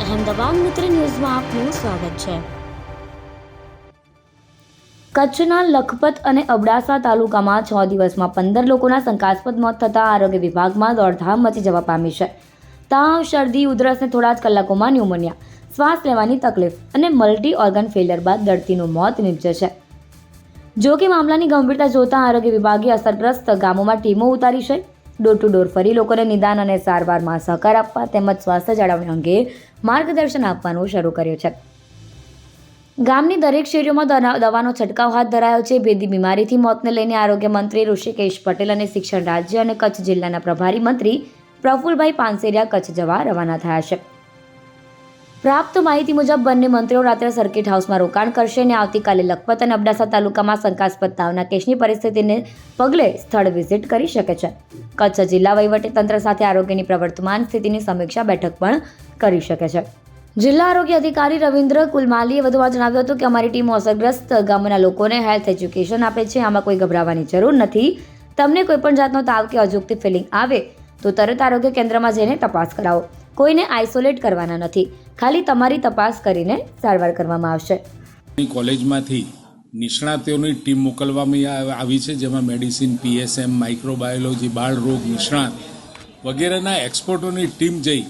અહેમદાબાદ મિત્ર ન્યૂઝમાં આપનું સ્વાગત છે। કચ્છના લખપત અને અબડાસા તાલુકામાં 6 દિવસમાં 15 લોકોના શંકાસ્પદ મોત થતાં આરોગ્ય વિભાગમાં દોડધામ મચી જવા પામી છે। તાવ, શરદી, ઉધરસ અને થોડા જ કલાકોમાં ન્યુમોનિયા, શ્વાસ લેવાની તકલીફ અને મલ્ટી ઓર્ગન ફેલિયર બાદ દર્દીનું મોત નીપજે છે। જો કે મામલાની ગંભીરતા જોતા આરોગ્ય વિભાગે અસરગ્રસ્ત ગામોમાં ટીમો ઉતારી છે। ડોર ટુ ડોર ફરી લોકોને નિદાન અને સારવારમાં સહકાર આપવા તેમજ સ્વાસ્થ્ય જાળવણી અંગે માર્ગદર્શન આપવાનું શરૂ કર્યું છે। ગામની દરેક શેરીઓમાં દવાનો છંટકાવ હાથ ધરાયો છે। ભેદી બીમારીથી મોતને લઈને આરોગ્ય મંત્રી ઋષિકેશ પટેલ અને શિક્ષણ રાજ્ય અને કચ્છ જિલ્લાના પ્રભારી મંત્રી પ્રફુલભાઈ પાનસેરિયા કચ્છ જવા રવાના થયા છે। પ્રાપ્ત માહિતી મુજબ બંને મંત્રીઓ રાત્રે સર્કિટ હાઉસમાં રોકાણ કરશે અને આવતીકાલે લખપત અને અબડાસા તાલુકામાં શંકાસ્પદ તાવના કેસની પરિસ્થિતિને પગલે સ્થળ વિઝિટ કરી શકે છે। કચ્છ જિલ્લા વહીવટીતંત્ર સાથે આરોગ્યની પ્રવર્તમાન સ્થિતિની સમીક્ષા બેઠક પણ કરી શકે છે। જિલ્લા આરોગ્ય અધિકારી રવિન્દ્ર કુલમાલીએ વધુમાં જણાવ્યું હતું કે અમારી ટીમો અસરગ્રસ્ત ગામોના લોકોને હેલ્થ એજ્યુકેશન આપે છે। આમાં કોઈ ગભરાવાની જરૂર નથી। તમને કોઈ પણ જાતનો તાવ કે અજુગતી ફિલિંગ આવે તો તરત આરોગ્ય કેન્દ્રમાં જઈને તપાસ કરાવો। કોઈને આઇસોલેટ કરવાના નથી, ખાલી તમારી તપાસ કરીને સારવાર કરવામાં આવશે। કોલેજમાંથી નિષ્ણાતોની ટીમ મોકલવામાં આવી છે, જેમાં મેડિસિન, PSM, માઇક્રોબાયોલોજી, બાળ રોગ નિષ્ણાત વગેરેના એક્સપર્ટોની ટીમ જઈ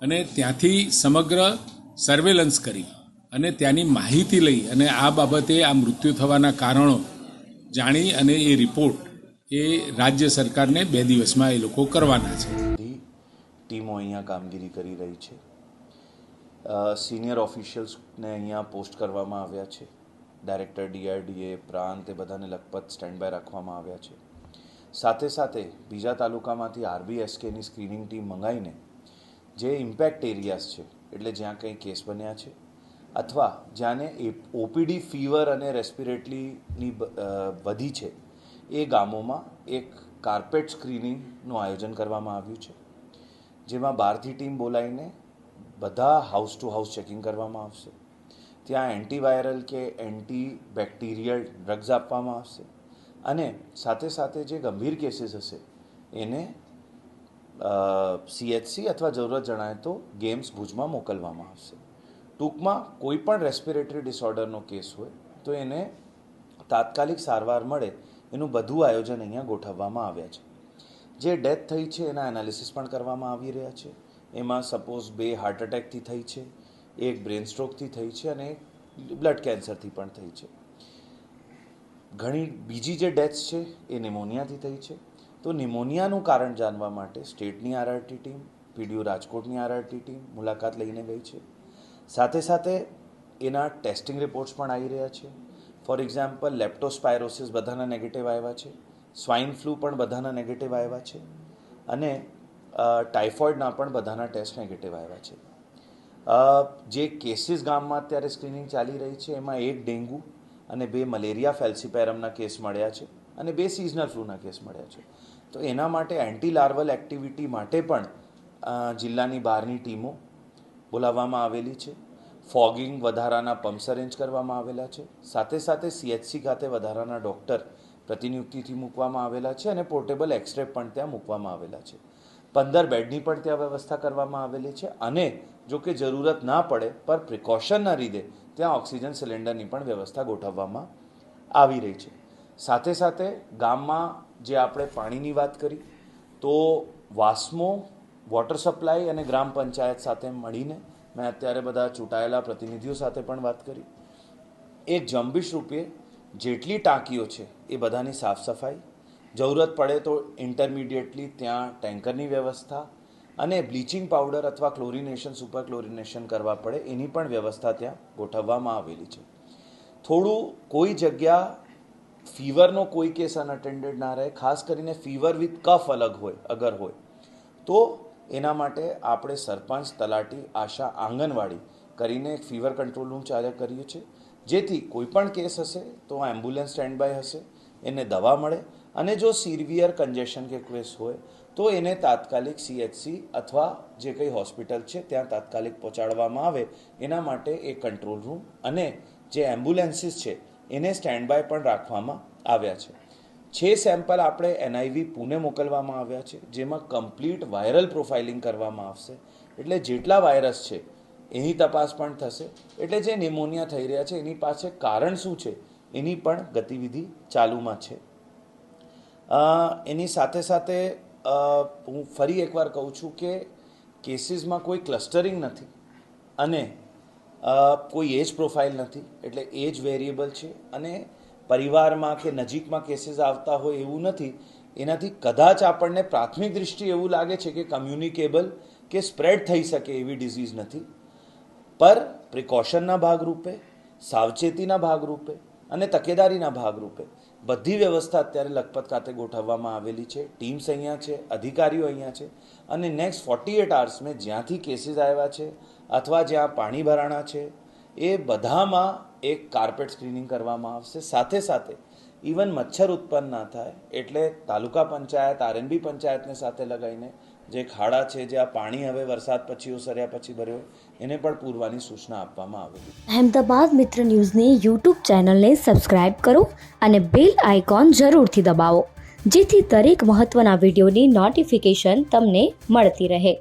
અને ત્યાંથી સમગ્ર સર્વેલન્સ કરી અને ત્યાંની માહિતી લઈ અને આ બાબતે આ મૃત્યુ થવાના કારણો જાણી અને એ રિપોર્ટ એ રાજ્ય સરકારને 2 દિવસમાં એ લોકો કરવાના છે। ટીમો અહીંયા કામગીરી કરી રહી છે। સિનિયર ઓફિશિયલ્સને અહીંયા પોસ્ટ કરવામાં આવ્યા છે। ડાયરેક્ટર DRDA, પ્રાંત એ બધાને લખપત સ્ટેન્ડ બાય રાખવામાં આવ્યા છે। સાથે સાથે બીજા તાલુકામાંથી RBSKની સ્ક્રીનિંગ ટીમ મંગાવીને જે ઇમ્પેક્ટ એરિયાઝ છે, એટલે જ્યાં કંઈ કેસ બન્યા છે અથવા જ્યાંને OPD ફીવર અને રેસ્પિરેટરીની વધી છે, એ ગામોમાં એક કાર્પેટ સ્ક્રીનિંગનું આયોજન કરવામાં આવ્યું છે, જેમાં બહારથી ટીમ બોલાવીને બધા હાઉસ ટુ હાઉસ ચેકિંગ કરવામાં આવશે। ત્યાં એન્ટીવાયરલ કે એન્ટી બેક્ટેરિયલ ડ્રગ્સ આપવામાં આવશે અને સાથે સાથે જે ગંભીર કેસીસ હશે એને CHC અથવા જરૂરત જણાય તો ગેમ્સ ભુજમાં મોકલવામાં આવશે। ટૂંકમાં કોઈ પણ રેસ્પિરેટરી ડિસઓર્ડરનો કેસ હોય તો એને તાત્કાલિક સારવાર મળે એનું બધું આયોજન અહીંયા ગોઠવવામાં આવ્યા છે। જે ડેથ થઈ છે એના એનાલિસિસ પણ કરવામાં આવી રહ્યા છે। એમાં સપોઝ 2 હાર્ટ એટેકથી થઈ છે, 1 બ્રેન સ્ટ્રોકથી થઈ છે અને 1 બ્લડ કેન્સરથી પણ થઈ છે। ઘણી બીજી જે ડેથ્સ છે એ નિમોનિયાથી થઈ છે। તો નિમોનિયાનું કારણ જાણવા માટે સ્ટેટની RRT ટીમ, PDU રાજકોટની RRT ટીમ મુલાકાત લઈને ગઈ છે। સાથે સાથે એના ટેસ્ટિંગ રિપોર્ટ્સ પણ આવી રહ્યા છે। ફોર એક્ઝામ્પલ લેપ્ટોસ્પાયરોસિસ બધાના નેગેટિવ આવ્યા છે, સ્વાઇન ફ્લૂ પણ બધાના નેગેટિવ આવ્યા છે અને ટાઇફોઇડના પણ બધાના ટેસ્ટ નેગેટિવ આવ્યા છે। જે કેસીસ ગામમાં અત્યારે સ્ક્રીનિંગ ચાલી રહી છે એમાં 1 ડેન્ગ્યુ અને 2 મલેરિયા ફેલ્સીપેરમના કેસ મળ્યા છે અને 2 સિઝનલ ફ્લૂના કેસ મળ્યા છે। તો એના માટે એન્ટી લાર્વલ એક્ટિવિટી માટે પણ જિલ્લાની બહારની ટીમો બોલાવવામાં આવેલી છે। ફોગિંગ વધારાના પમ્પ્સ અરેન્જ કરવામાં આવેલા છે। સાથે સાથે CHC ખાતે વધારાના ડૉક્ટર પ્રતિનિયુક્તિથી મૂકવામાં આવેલા છે અને પોર્ટેબલ એક્સરે પણ ત્યાં મૂકવામાં આવેલા છે। 15 બેડની પણ ત્યાં વ્યવસ્થા કરવામાં આવેલી છે અને જો કે જરૂરત ના પડે પર પ્રિકોશનના લીધે ત્યાં ઓક્સિજન સિલિન્ડરની પણ વ્યવસ્થા ગોઠવવામાં આવી રહી છે। સાથે સાથે ગામમાં જે આપણે પાણીની વાત કરી તો વાસ્મો, વોટર સપ્લાય અને ગ્રામ પંચાયત સાથે મળીને મેં અત્યારે બધા ચૂંટાયેલા પ્રતિનિધિઓ સાથે પણ વાત કરી। એક ઝુંબેશ રૂપે જેટલી ટાંકીઓ છે એ બધાની સાફ સફાઈ, જરૂરત પડે તો ઇન્ટરમિડિયેટલી ત્યાં ટેન્કરની વ્યવસ્થા અને બ્લીચિંગ પાવડર અથવા ક્લોરિનેશન, સુપર ક્લોરિનેશન કરવા પડે એની પણ વ્યવસ્થા ત્યાં ગોઠવવામાં આવેલી છે। થોડું કોઈ જગ્યા ફીવરનો કોઈ કેસ અનઅટેન્ડેડ ના રહે, ખાસ કરીને ફીવર વિથ કફ અલગ હોય અગર હોય તો એના માટે આપણે સરપંચ, તલાટી, આશા, આંગણવાડી કરીને એક ફીવર કંટ્રોલ રૂમ ચાલુ કર્યું છે, જેથી કોઈ પણ કેસ હશે તો એમ્બ્યુલન્સ સ્ટેન્ડ બાય હશે, એને દવા મળે અને જો સિવિયર કન્જેશન કે કેસ હોય તો એને તાત્કાલિક CHC અથવા જે કંઈ હોસ્પિટલ છે ત્યાં તાત્કાલિક પહોંચાડવામાં આવે। એના માટે એ કંટ્રોલ રૂમ અને જે એમ્બ્યુલન્સીસ છે એને સ્ટેન્ડ બાય પણ રાખવામાં આવ્યા છે। 6 સેમ્પલ આપણે NIV પુણે મોકલવામાં આવ્યા છે, જેમાં કમ્પ્લીટ વાયરલ પ્રોફાઇલિંગ કરવામાં આવશે। એટલે જેટલા વાયરસ છે એની તપાસ પણ થશે. એટલે જે ન્યુમોનિયા થઈ રહ્યા છે એની પાસે કારણ શું છે એની પણ ગતિવિધિ ચાલુમાં છે. એની સાથે સાથે હું ફરી એકવાર કહું છું કે કેસીસમાં કોઈ ક્લસ્ટરિંગ નથી અને કોઈ એજ પ્રોફાઇલ નથી, એટલે એજ વેરિયેબલ છે અને પરિવારમાં કે નજીકમાં કેસીસ આવતા હોય એવું નથી. એનાથી કદાચ આપણને પ્રાથમિક દૃષ્ટિએ એવું લાગે છે કે કમ્યુનિકેબલ કે સ્પ્રેડ થઈ શકે એવી ડિઝીઝ નથી, પર પ્રિકોશનના ભાગરૂપે, સાવચેતીના ભાગરૂપે અને તકેદારીના ભાગરૂપે બધી વ્યવસ્થા અત્યારે લખપત ખાતે ગોઠવવામાં આવેલી છે. ટીમ્સ અહીંયા છે, અધિકારીઓ અહીંયા છે અને નેક્સ્ટ 48 અવર્સમાં જ્યાંથી કેસીસ આવ્યા છે અથવા જ્યાં પાણી ભરાણા છે એ બધામાં એક કાર્પેટ સ્ક્રીનિંગ કરવામાં આવશે. સાથે સાથે ઇવન મચ્છર ઉત્પન્ન ના થાય એટલે તાલુકા પંચાયત, આરએનબી પંચાયતને સાથે લગાવીને જે ખાડા છે, જે આ પાણી હવે વરસાદ પછી ઓસર્યા પછી ભર્યો એને પણ પૂરવાની સૂચના આપવામાં આવેલી. અહેમદાબાદ મિત્ર ન્યૂઝની યુટ્યુબ ચેનલને સબસ્ક્રાઇબ કરો અને બેલ આઇકોન જરૂરથી દબાવો, જેથી દરેક મહત્ત્વના વિડીયોની નોટિફિકેશન તમને મળતી રહે.